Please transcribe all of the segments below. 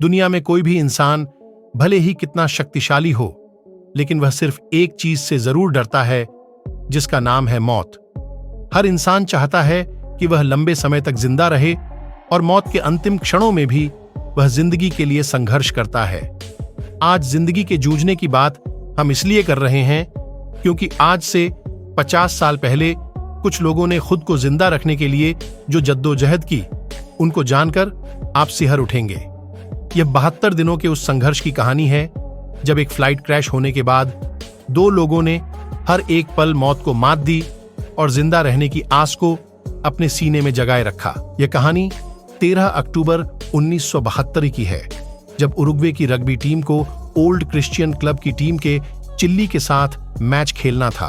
दुनिया में कोई भी इंसान भले ही कितना शक्तिशाली हो, लेकिन वह सिर्फ एक चीज से जरूर डरता है, जिसका नाम है मौत। हर इंसान चाहता है कि वह लंबे समय तक जिंदा रहे और मौत के अंतिम क्षणों में भी वह जिंदगी के लिए संघर्ष करता है। आज जिंदगी के जूझने की बात हम इसलिए कर रहे हैं क्योंकि आज से 50 साल पहले कुछ लोगों ने खुद को जिंदा रखने के लिए जो जद्दोजहद की, उनको जानकर आप सिहर उठेंगे। यह 72 दिनों के उस संघर्ष की कहानी है जब एक फ्लाइट क्रैश होने के बाद 2 लोगों ने हर एक पल मौत को मात दी और जिंदा रहने की आस को अपने सीने में जगाए रखा। यह कहानी 13 अक्टूबर 1972 की है, जब उरुग्वे की रग्बी टीम को ओल्ड क्रिश्चियन क्लब की टीम के चिली के साथ मैच खेलना था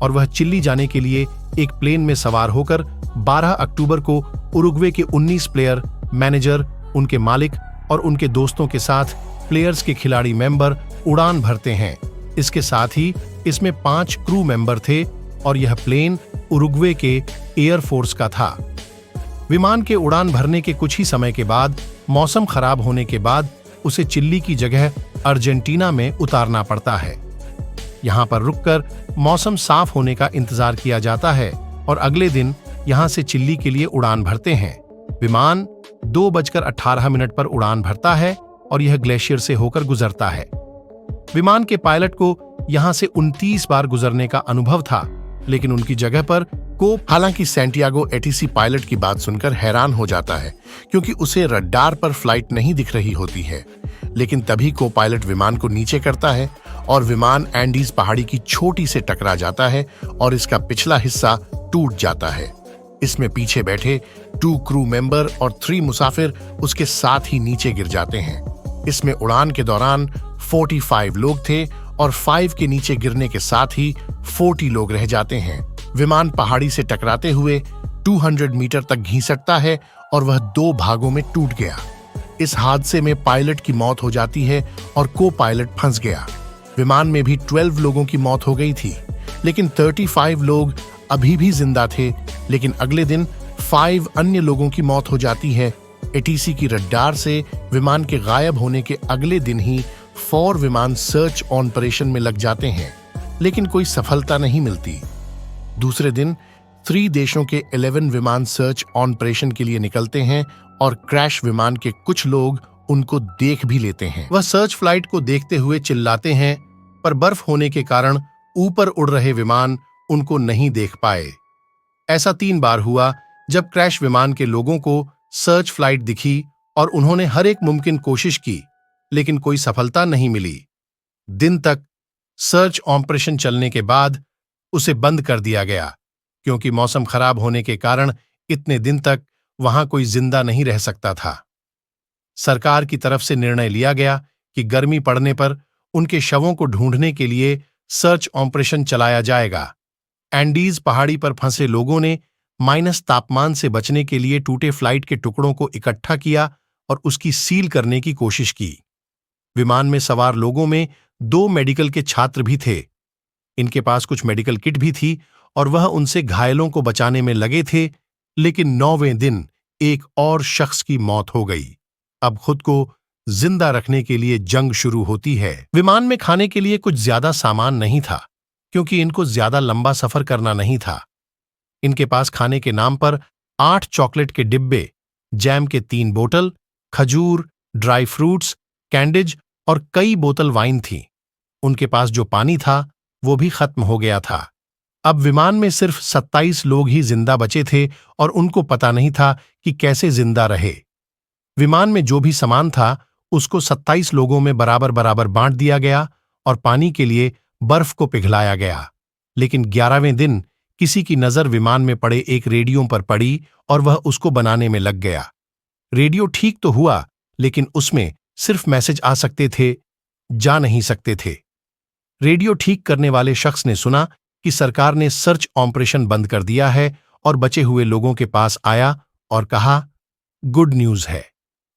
और वह चिली जाने के लिए एक प्लेन में सवार होकर 12 अक्टूबर को उरुग्वे के 19 प्लेयर, मैनेजर, उनके मालिक और उनके दोस्तों के साथ प्लेयर्स के खिलाड़ी मेंबर उड़ान भरते हैं। इसके साथ ही इसमें 5 क्रू मेंबर थे और यह प्लेन उरुग्वे के एयरफोर्स का था। विमान के उड़ान भरने के कुछ ही समय के बाद मौसम खराब होने के बाद उसे चिली की जगह अर्जेंटीना में उतारना पड़ता है। यहां पर रुककर मौसम साफ होने का इंतजार किया जाता है और अगले दिन यहां से चिली के लिए उड़ान भरते हैं। विमान 2:18 पर उड़ान भरता है और यह ग्लेशियर से होकर गुजरता है। विमान के पायलट को यहां से 29 बार गुजरने का अनुभव था, लेकिन उनकी जगह पर हालांकि सैंटियागो एटीसी पायलट की बात सुनकर हैरान हो जाता है क्योंकि उसे रडार पर फ्लाइट नहीं दिख रही होती है। लेकिन तभी को पायलट विमान को नीचे करता है और विमान एंडीज पहाड़ी की छोटी से टकरा जाता है और इसका पिछला हिस्सा टूट जाता है। इसमें पीछे बैठे 2 क्रू मेंबर और 3 मुसाफिर उसके साथ ही नीचे गिर जाते हैं। इसमें उड़ान के दौरान 45 लोग थे और 5 के नीचे गिरने के साथ ही 40 लोग रह जाते हैं। विमान पहाड़ी से टकराते हुए 200 मीटर तक घिसटता है और वह 2 भागों में टूट गया। इस हादसे में पायलट की मौत हो जाती है और को पायलट फंस गया। विमान में भी 12 लोगों की मौत हो गई थी, लेकिन 35 लोग अभी भी जिंदा थे। लेकिन अगले दिन 5 अन्य लोगों की मौत हो जाती है। एटीसी की रडार से विमान के गायब होने के अगले दिन ही 4 विमान सर्च ऑपरेशन में लग जाते हैं, लेकिन कोई सफलता नहीं मिलती। दूसरे दिन 3 देशों के 11 विमान सर्च ऑपरेशन के लिए निकलते हैं और क्रैश विमान के कुछ लोग उनको देख भी लेते हैं। वह सर्च फ्लाइट को देखते हुए चिल्लाते हैं, पर बर्फ होने के कारण ऊपर उड़ रहे विमान उनको नहीं देख पाए। ऐसा 3 बार हुआ जब क्रैश विमान के लोगों को सर्च फ्लाइट दिखी और उन्होंने हर एक मुमकिन कोशिश की, लेकिन कोई सफलता नहीं मिली। दिन तक सर्च ऑपरेशन चलने के बाद उसे बंद कर दिया गया क्योंकि मौसम खराब होने के कारण इतने दिन तक वहां कोई जिंदा नहीं रह सकता था। सरकार की तरफ से निर्णय लिया गया कि गर्मी पड़ने पर उनके शवों को ढूंढने के लिए सर्च ऑपरेशन चलाया जाएगा। एंडीज पहाड़ी पर फंसे लोगों ने माइनस तापमान से बचने के लिए टूटे फ्लाइट के टुकड़ों को इकट्ठा किया और उसकी सील करने की कोशिश की। विमान में सवार लोगों में 2 मेडिकल के छात्र भी थे। इनके पास कुछ मेडिकल किट भी थी और वह उनसे घायलों को बचाने में लगे थे, लेकिन 9वें दिन एक और शख्स की मौत हो गई। अब खुद को जिंदा रखने के लिए जंग शुरू होती है। विमान में खाने के लिए कुछ ज्यादा सामान नहीं था क्योंकि इनको ज्यादा लंबा सफर करना नहीं था। इनके पास खाने के नाम पर 8 चॉकलेट के डिब्बे, जैम के 3 बोतल, खजूर, ड्राई फ्रूट्स, कैंडिज और कई बोतल वाइन थी। उनके पास जो पानी था वो भी खत्म हो गया था। अब विमान में सिर्फ 27 लोग ही जिंदा बचे थे और उनको पता नहीं था कि कैसे जिंदा रहे। विमान में जो भी सामान था उसको 27 लोगों में बराबर बराबर बांट दिया गया और पानी के लिए बर्फ को पिघलाया गया। लेकिन 11वें दिन किसी की नजर विमान में पड़े एक रेडियो पर पड़ी और वह उसको बनाने में लग गया। रेडियो ठीक तो हुआ, लेकिन उसमें सिर्फ मैसेज आ सकते थे, जा नहीं सकते थे। रेडियो ठीक करने वाले शख्स ने सुना कि सरकार ने सर्च ऑपरेशन बंद कर दिया है और बचे हुए लोगों के पास आया और कहा, गुड न्यूज है।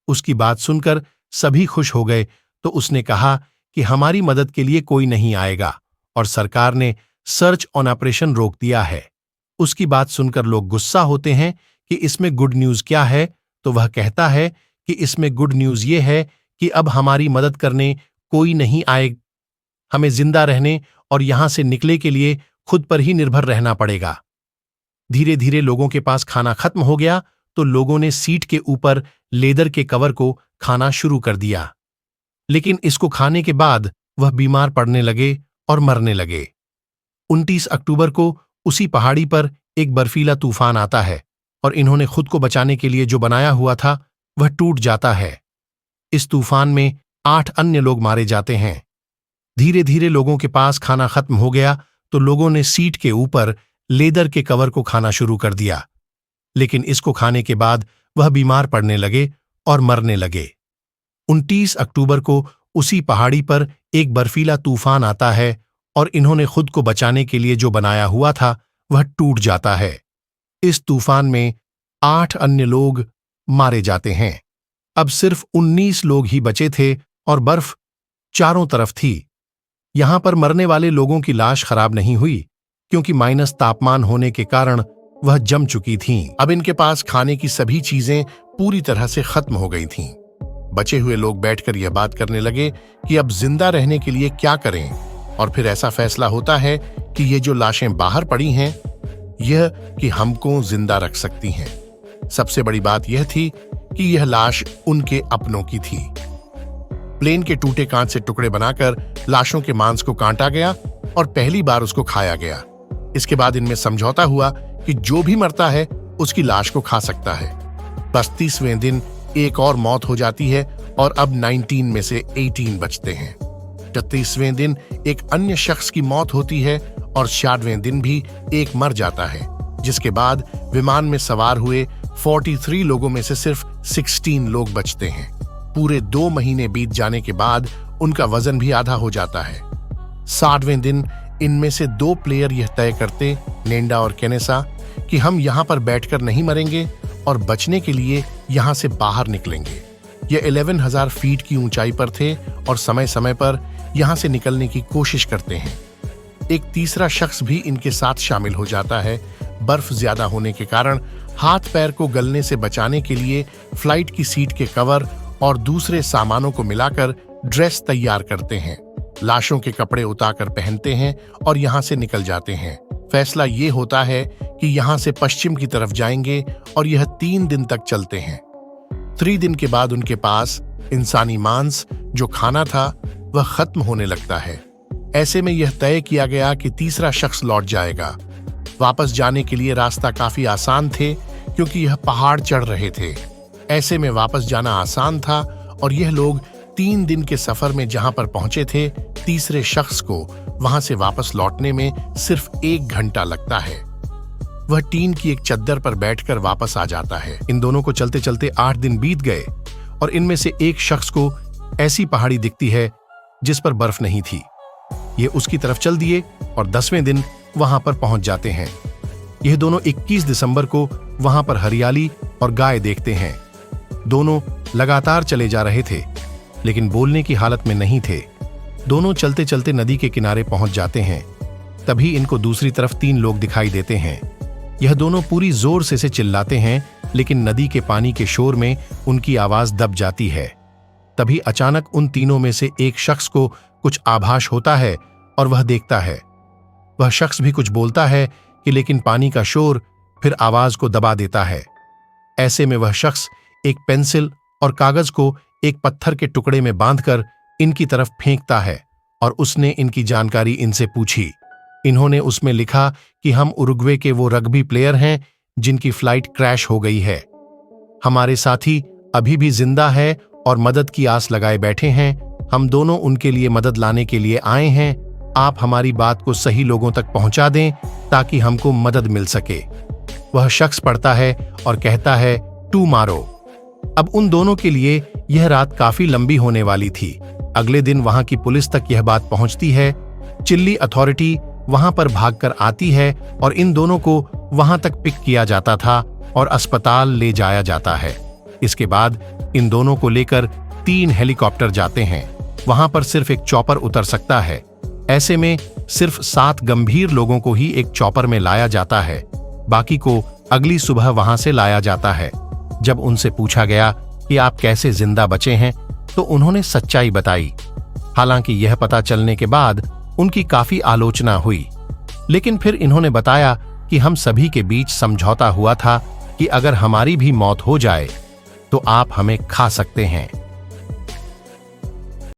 उसकी बात सुनकर सभी खुश हो गए तो उसने कहा कि हमारी मदद के लिए कोई नहीं आएगा और सरकार ने सर्च ऑपरेशन रोक दिया है। उसकी बात सुनकर लोग गुस्सा होते हैं कि इसमें गुड न्यूज क्या है, तो वह कहता है कि इसमें गुड न्यूज ये है कि अब हमारी मदद करने कोई नहीं आए। हमें जिंदा रहने और यहां से निकले के लिए खुद पर ही निर्भर रहना पड़ेगा। धीरे धीरे लोगों के पास खाना खत्म हो गया तो लोगों ने सीट के ऊपर लेदर के कवर को खाना शुरू कर दिया, लेकिन इसको खाने के बाद वह बीमार पड़ने लगे और मरने लगे। 29 अक्टूबर को उसी पहाड़ी पर एक बर्फीला तूफान आता है और इन्होंने खुद को बचाने के लिए जो बनाया हुआ था वह टूट जाता है। इस तूफान में 8 अन्य लोग मारे जाते हैं। धीरे धीरे लोगों के पास खाना खत्म हो गया तो लोगों ने सीट के ऊपर लेदर के कवर को खाना शुरू कर दिया, लेकिन इसको खाने के बाद वह बीमार पड़ने लगे और मरने लगे। 29 अक्टूबर को उसी पहाड़ी पर एक बर्फीला तूफान आता है और इन्होंने खुद को बचाने के लिए जो बनाया हुआ था वह टूट जाता है। इस तूफान में 8 अन्य लोग मारे जाते हैं। अब सिर्फ 19 लोग ही बचे थे और बर्फ चारों तरफ थी। यहां पर मरने वाले लोगों की लाश खराब नहीं हुई क्योंकि माइनस तापमान होने के कारण वह जम चुकी थीं। अब इनके पास खाने की सभी चीजें पूरी तरह से खत्म हो गई थीं। बचे हुए लोग बैठकर यह बात करने लगे कि अब जिंदा रहने के लिए क्या करें, और फिर ऐसा फैसला होता है कि ये जो लाशें बाहर पड़ी हैं यह कि हमको जिंदा रख सकती हैं। सबसे बड़ी बात यह थी कि यह लाश उनके अपनों की थी। प्लेन के टूटे कांच से टुकड़े बनाकर लाशों के मांस को काटा गया और पहली बार उसको खाया गया। इसके बाद इनमें समझौता हुआ कि जो भी मरता है उसकी लाश को खा सकता है। 32वें दिन एक और मौत हो जाती है और अब 19 में से 18 बचते हैं। 33वें दिन एक अन्य शख्स की मौत होती है और 66वें दिन भी एक मर जाता है, जिसके बाद विमान में सवार हुए 43 लोगों में से सिर्फ 16 लोग बचते हैं। पूरे 2 महीने बीत जाने के बाद उनका वजन भी आधा हो जाता है। 60वें दिन इनमें से 2 प्लेयर यह तय करते, नेंडा और केनेसा, कि हम यहाँ पर बैठकर नहीं मरेंगे और बचने के लिए यहाँ से बाहर निकलेंगे। ये 11,000 फीट की ऊंचाई पर थे और समय समय पर यहाँ से निकलने की कोशिश करते हैं। एक तीसरा शख्स भी इनके साथ शामिल हो जाता है। बर्फ ज्यादा होने के कारण हाथ पैर को गलने से बचाने के लिए फ्लाइट की सीट के कवर और दूसरे सामानों को मिलाकर ड्रेस तैयार करते हैं। लाशों के कपड़े उतारकर पहनते हैं और यहाँ से निकल जाते हैं। फैसला ये होता है कि यहाँ से पश्चिम की तरफ जाएंगे और यह 3 दिन तक चलते हैं। 3 दिन के बाद उनके पास इंसानी मांस जो खाना था वह खत्म होने लगता है। ऐसे में यह तय किया गया कि तीसरा शख्स लौट जाएगा। वापस जाने के लिए रास्ता काफी आसान थे क्योंकि यह पहाड़ चढ़ रहे थे। ऐसे में वापस जाना आसान था और यह लोग 3 दिन के सफर में जहां पर पहुंचे थे, तीसरे शख्स को वहां से वापस लौटने में सिर्फ 1 घंटा लगता है। वह टीन की एक चद्दर पर बैठकर वापस आ जाता है। इन दोनों को चलते चलते 8 दिन बीत गए और इनमें से एक शख्स को ऐसी पहाड़ी दिखती है जिस पर बर्फ नहीं थी। ये उसकी तरफ चल दिए और 10वें दिन वहां पर पहुंच जाते हैं। यह दोनों 21 दिसंबर को वहां पर हरियाली और गाय देखते हैं। दोनों लगातार चले जा रहे थे लेकिन बोलने की हालत में नहीं थे। दोनों चलते चलते नदी के किनारे पहुंच जाते हैं। तभी इनको दूसरी तरफ 3 लोग दिखाई देते हैं। यह दोनों पूरी जोर से चिल्लाते हैं लेकिन नदी के पानी के शोर में उनकी आवाज दब जाती है। तभी अचानक उन तीनों में से एक शख्स को कुछ आभास होता है और वह देखता है। वह शख्स भी कुछ बोलता है कि लेकिन पानी का शोर फिर आवाज को दबा देता है। ऐसे में वह शख्स एक पेंसिल और कागज को एक पत्थर के टुकड़े में बांधकर इनकी तरफ फेंकता है और उसने इनकी जानकारी इनसे पूछी। इन्होंने उसमें लिखा कि हम उरुग्वे के वो रग्बी प्लेयर हैं जिनकी फ्लाइट क्रैश हो गई है। हमारे साथी अभी भी जिंदा है और मदद की आस लगाए बैठे हैं। हम दोनों उनके लिए मदद लाने के लिए आए हैं। आप हमारी बात को सही लोगों तक पहुंचा दें ताकि हमको मदद मिल सके। वह शख्स पढ़ता है और कहता है, टू मारो। अब उन दोनों के लिए यह रात काफी लंबी होने वाली थी। अगले दिन वहां की पुलिस तक यह बात पहुंचती है। चिल्ली अथॉरिटी वहां पर भागकर आती है और इन दोनों को वहां तक पिक किया जाता था और अस्पताल ले जाया जाता है। इसके बाद इन दोनों को लेकर 3 हेलीकॉप्टर जाते हैं। वहां पर सिर्फ एक चॉपर उतर सकता है। ऐसे में सिर्फ 7 गंभीर लोगों को ही एक चॉपर में लाया जाता है। बाकी को अगली सुबह वहां से लाया जाता है। जब उनसे पूछा गया कि आप कैसे जिंदा बचे हैं तो उन्होंने सच्चाई बताई। हालांकि यह पता चलने के बाद उनकी काफी आलोचना हुई, लेकिन फिर इन्होंने बताया कि हम सभी के बीच समझौता हुआ था कि अगर हमारी भी मौत हो जाए तो आप हमें खा सकते हैं।